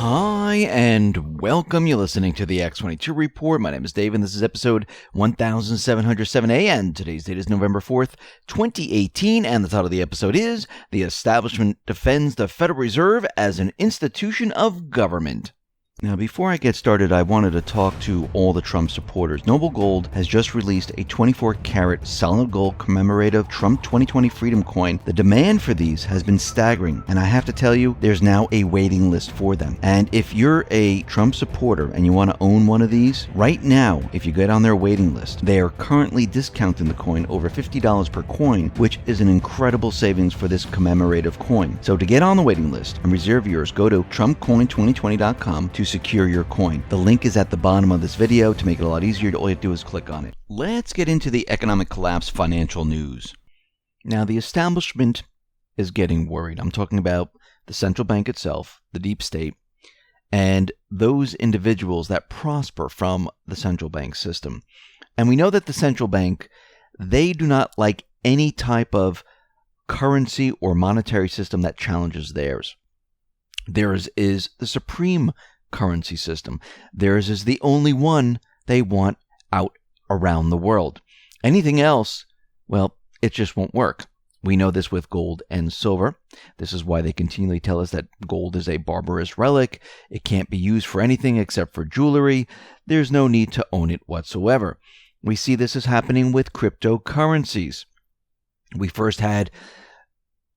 Hi, and welcome. You're listening to the X22 Report. My name is Dave, and this is episode 1707A, and today's date is November 4th, 2018, and the title of the episode is The Establishment Defends the Federal Reserve as an Institution of Government. Now, before I get started, I wanted to talk to all the Trump supporters. Noble Gold has just released a 24-karat solid gold commemorative Trump 2020 Freedom Coin. The demand for these has been staggering, and I have to tell you, there's now a waiting list for them. And if you're a Trump supporter and you want to own one of these, right now, if you get on their waiting list, they are currently discounting the coin over $50 per coin, which is an incredible savings for this commemorative coin. So to get on the waiting list and reserve yours, go to TrumpCoin2020.com to secure your coin. The link is at the bottom of this video. To make it a lot easier, all you have to do is click on it. Let's get into the economic collapse financial news. Now, the establishment is getting worried. I'm talking about the central bank itself, the deep state, and those individuals that prosper from the central bank system. And we know that the central bank, they do not like any type of currency or monetary system that challenges theirs. Theirs is the supreme currency system. Theirs is the only one they want out around the world. Anything else, well, it just won't work. We know this with gold and silver. This is why they continually tell us that gold is a barbarous relic. It can't be used for anything except for jewelry. There's no need to own it whatsoever. We see this is happening with cryptocurrencies. We first had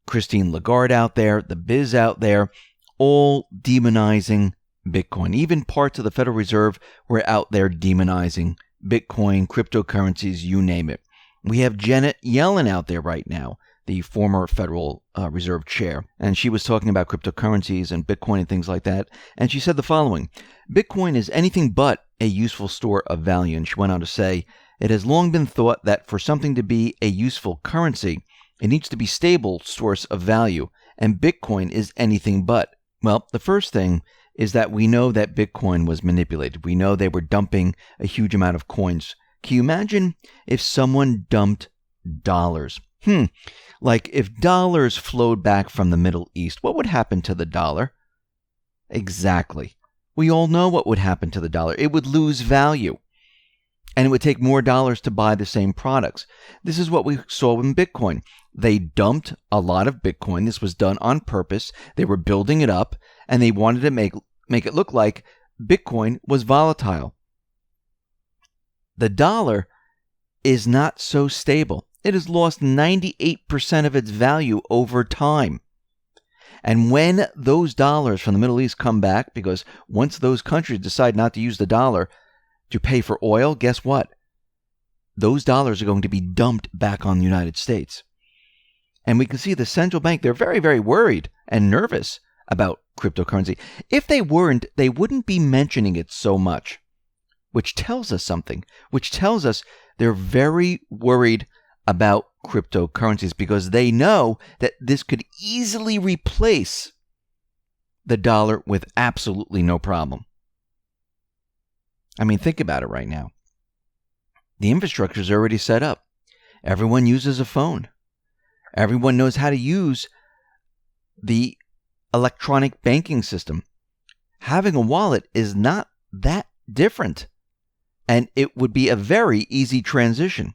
Christine Lagarde out there, the Biz out there, all demonizing Bitcoin. Even parts of the Federal Reserve were out there demonizing Bitcoin, cryptocurrencies, you name it. We have Janet Yellen out there right now, the former Federal Reserve Chair, and she was talking about cryptocurrencies and Bitcoin and things like that, and she said the following: Bitcoin is anything but a useful store of value. And she went on to say, it has long been thought that for something to be a useful currency, it needs to be a stable source of value, and Bitcoin is anything but. Well, the first thing is that we know that Bitcoin was manipulated. We know they were dumping a huge amount of coins. Can you imagine if someone dumped dollars? Like if dollars flowed back from the Middle East, what would happen to the dollar? Exactly. We all know what would happen to the dollar. It would lose value. And it would take more dollars to buy the same products. This is what we saw in Bitcoin. They dumped a lot of Bitcoin. This was done on purpose. They were building it up, and they wanted to make it look like Bitcoin was volatile. The dollar is not so stable. It has lost 98% of its value over time. And when those dollars from the Middle East come back, because once those countries decide not to use the dollar to pay for oil, guess what? Those dollars are going to be dumped back on the United States. And we can see the central bank, they're very, very worried and nervous about cryptocurrency. If they weren't, they wouldn't be mentioning it so much, which tells us something, which tells us they're very worried about cryptocurrencies because they know that this could easily replace the dollar with absolutely no problem. I mean, think about it right now. The infrastructure is already set up. Everyone uses a phone. Everyone knows how to use the electronic banking system. Having a wallet is not that different, and it would be a very easy transition.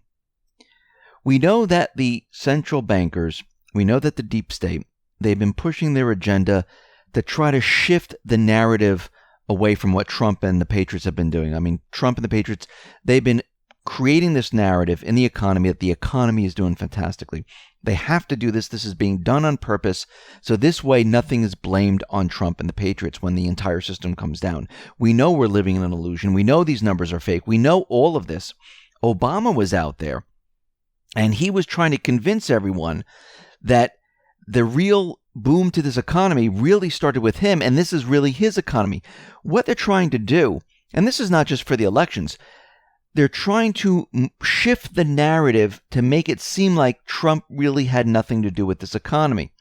We know that the central bankers, we know that the deep state, they've been pushing their agenda to try to shift the narrative away from what Trump and the Patriots have been doing. I mean, Trump and the Patriots, they've been creating this narrative in the economy that the economy is doing fantastically. They have to do this. This is being done on purpose. So this way, nothing is blamed on Trump and the Patriots when the entire system comes down. We know we're living in an illusion. We know these numbers are fake. We know all of this. Obama was out there, and he was trying to convince everyone that the real boom to this economy really started with him, and this is really his economy. What they're trying to do, and this is not just for the elections, they're trying to shift the narrative to make it seem like Trump really had nothing to do with this economy.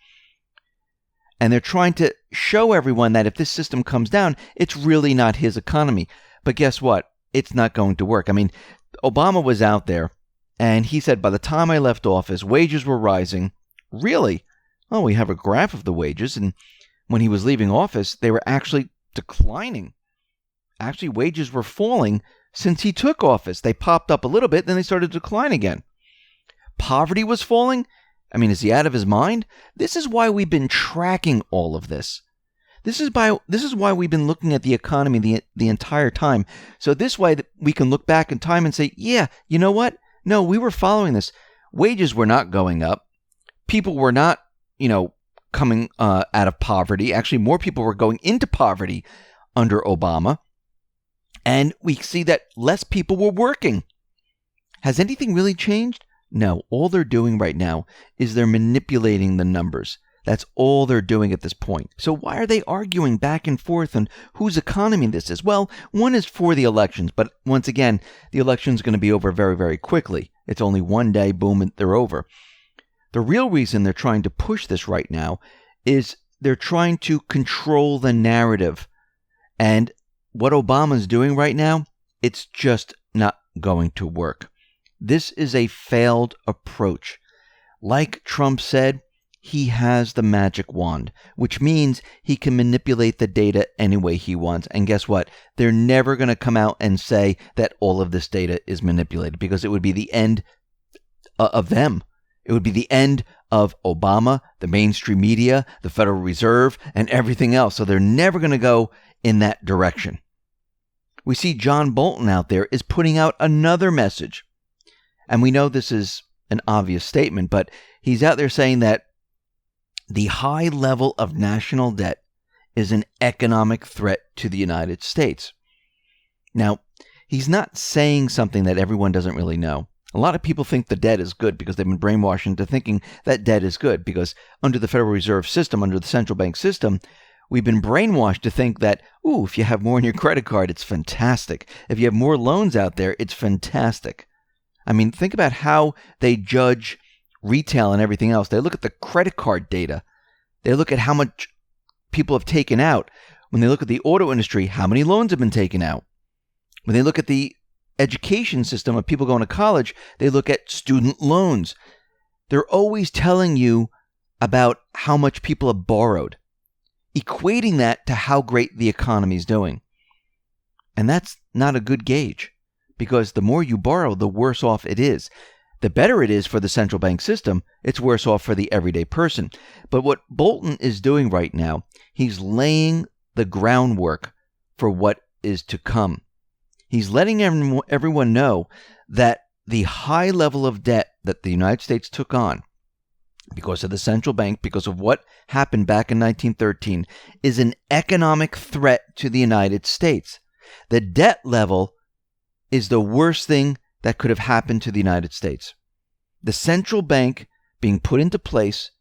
And they're trying to show everyone that if this system comes down, it's really not his economy. But guess what? It's not going to work. I mean, Obama was out there, and he said, by the time I left office, wages were rising. Really? Oh, we have a graph of the wages. And when he was leaving office, they were actually declining. Actually, wages were falling since he took office. They popped up a little bit, then they started to decline again. Poverty was falling. I mean, is he out of his mind? This is why we've been tracking all of this. This is why we've been looking at the economy the entire time. So this way we can look back in time and say, yeah, you know what? No, we were following this. Wages were not going up. People were not, coming out of poverty. Actually, more people were going into poverty under Obama. And we see that less people were working. Has anything really changed? No. All they're doing right now is they're manipulating the numbers. That's all they're doing at this point. So why are they arguing back and forth on whose economy this is? Well, one is for the elections, but once again, the election's going to be over very, very quickly. It's only one day, boom, and they're over. The real reason they're trying to push this right now is they're trying to control the narrative. And what Obama's doing right now, it's just not going to work. This is a failed approach. Like Trump said, he has the magic wand, which means he can manipulate the data any way he wants. And guess what? They're never going to come out and say that all of this data is manipulated, because it would be the end of them. It would be the end of Obama, the mainstream media, the Federal Reserve, and everything else. So they're never going to go in that direction. We see John Bolton out there is putting out another message. And we know this is an obvious statement, but he's out there saying that the high level of national debt is an economic threat to the United States. Now, he's not saying something that everyone doesn't really know. A lot of people think the debt is good because they've been brainwashed into thinking that debt is good, because under the Federal Reserve System, under the central bank system, we've been brainwashed to think that, if you have more on your credit card, it's fantastic. If you have more loans out there, it's fantastic. I mean, think about how they judge retail and everything else. They look at the credit card data. They look at how much people have taken out. When they look at the auto industry, how many loans have been taken out? When they look at the education system of people going to college, they look at student loans. They're always telling you about how much people have borrowed, equating that to how great the economy is doing. And that's not a good gauge, because the more you borrow, the worse off it is. The better it is for the central bank system, it's worse off for the everyday person. But what Bolton is doing right now, he's laying the groundwork for what is to come. He's letting everyone know that the high level of debt that the United States took on because of the central bank, because of what happened back in 1913, is an economic threat to the United States. The debt level is the worst thing that could have happened to the United States. The central bank being put into place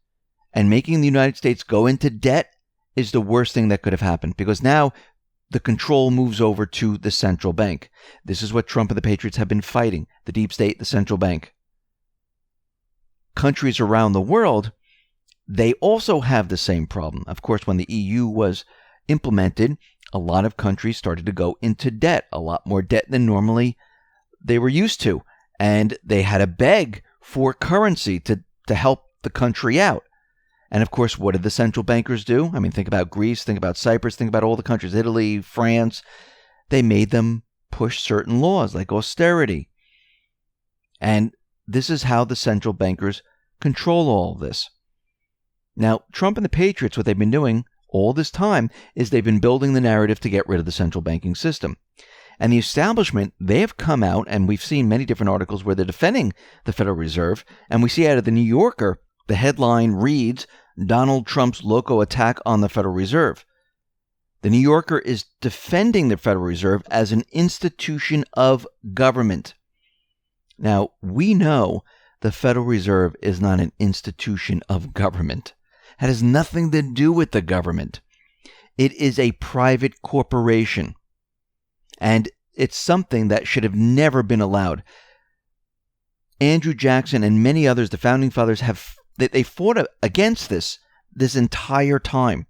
and making the United States go into debt is the worst thing that could have happened, because now the control moves over to the central bank. This is what Trump and the Patriots have been fighting, the deep state, the central bank. Countries around the world, they also have the same problem. Of course, when the EU was implemented, a lot of countries started to go into debt, a lot more debt than normally they were used to. And they had to beg for currency to help the country out. And of course, what did the central bankers do? I mean, think about Greece, think about Cyprus, think about all the countries, Italy, France. They made them push certain laws like austerity. And this is how the central bankers control all of this. Now, Trump and the Patriots, what they've been doing all this time is they've been building the narrative to get rid of the central banking system. And the establishment, they have come out, and we've seen many different articles where they're defending the Federal Reserve. And we see out of the New Yorker, the headline reads, "Donald Trump's loco attack on the Federal Reserve." The New Yorker is defending the Federal Reserve as an institution of government. Now, we know the Federal Reserve is not an institution of government. It has nothing to do with the government. It is a private corporation. And it's something that should have never been allowed. Andrew Jackson and many others, the founding fathers, they fought against this entire time.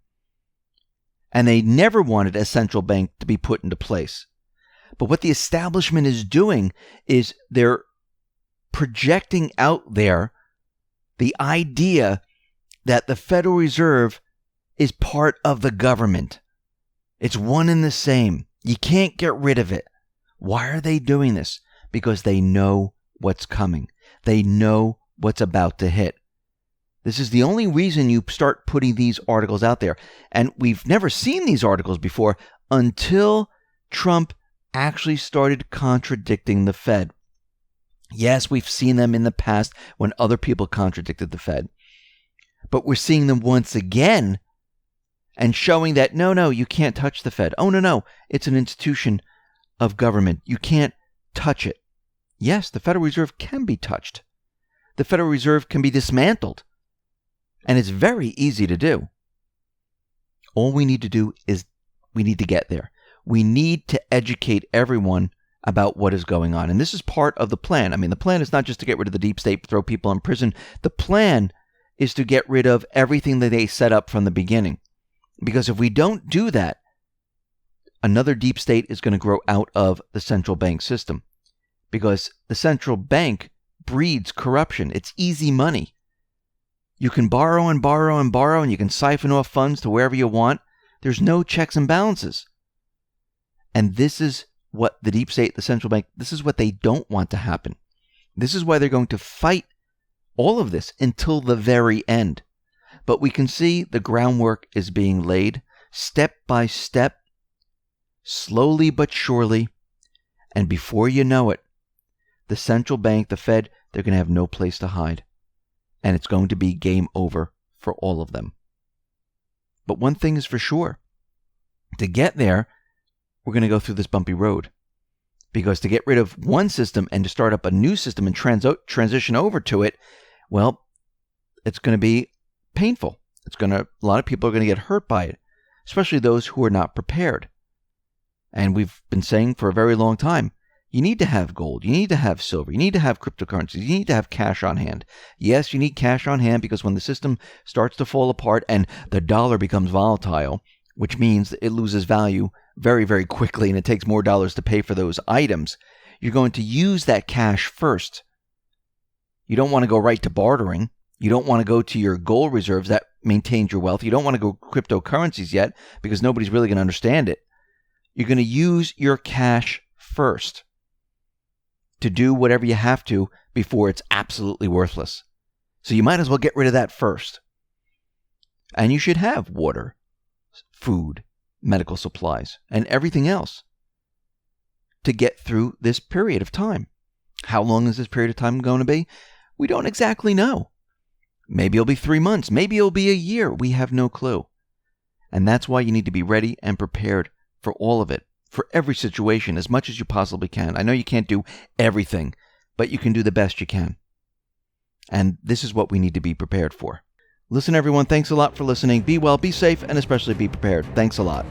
And they never wanted a central bank to be put into place. But what the establishment is doing is they're projecting out there the idea that the Federal Reserve is part of the government. It's one and the same. You can't get rid of it. Why are they doing this? Because they know what's coming. They know what's about to hit. This is the only reason you start putting these articles out there. And we've never seen these articles before until Trump actually started contradicting the Fed. Yes, we've seen them in the past when other people contradicted the Fed. But we're seeing them once again and showing that, no, you can't touch the Fed. Oh, no, it's an institution of government. You can't touch it. Yes, the Federal Reserve can be touched. The Federal Reserve can be dismantled. And it's very easy to do. All we need to do is we need to get there. We need to educate everyone about what is going on. And this is part of the plan. I mean, the plan is not just to get rid of the deep state, throw people in prison. The plan is to get rid of everything that they set up from the beginning. Because if we don't do that, another deep state is going to grow out of the central bank system. Because the central bank breeds corruption. It's easy money. You can borrow and borrow and borrow, and you can siphon off funds to wherever you want. There's no checks and balances. And this is what the deep state, the central bank, this is what they don't want to happen. This is why they're going to fight all of this until the very end. But we can see the groundwork is being laid step by step, slowly but surely. And before you know it, the central bank, the Fed, they're going to have no place to hide. And it's going to be game over for all of them. But one thing is for sure. To get there, we're going to go through this bumpy road. Because to get rid of one system and to start up a new system and transition over to it, well, it's going to be painful. A lot of people are going to get hurt by it, especially those who are not prepared. And we've been saying for a very long time, you need to have gold, you need to have silver, you need to have cryptocurrencies, you need to have cash on hand. Yes, you need cash on hand because when the system starts to fall apart and the dollar becomes volatile, which means it loses value very, very quickly and it takes more dollars to pay for those items, you're going to use that cash first. You don't want to go right to bartering. You don't want to go to your gold reserves that maintains your wealth. You don't want to go cryptocurrencies yet because nobody's really going to understand it. You're going to use your cash first to do whatever you have to before it's absolutely worthless. So you might as well get rid of that first. And you should have water, food, medical supplies, and everything else to get through this period of time. How long is this period of time going to be? We don't exactly know. Maybe it'll be 3 months. Maybe it'll be a year. We have no clue. And that's why you need to be ready and prepared for all of it, for every situation, as much as you possibly can. I know you can't do everything, but you can do the best you can. And this is what we need to be prepared for. Listen, everyone, thanks a lot for listening. Be well, be safe, and especially be prepared. Thanks a lot.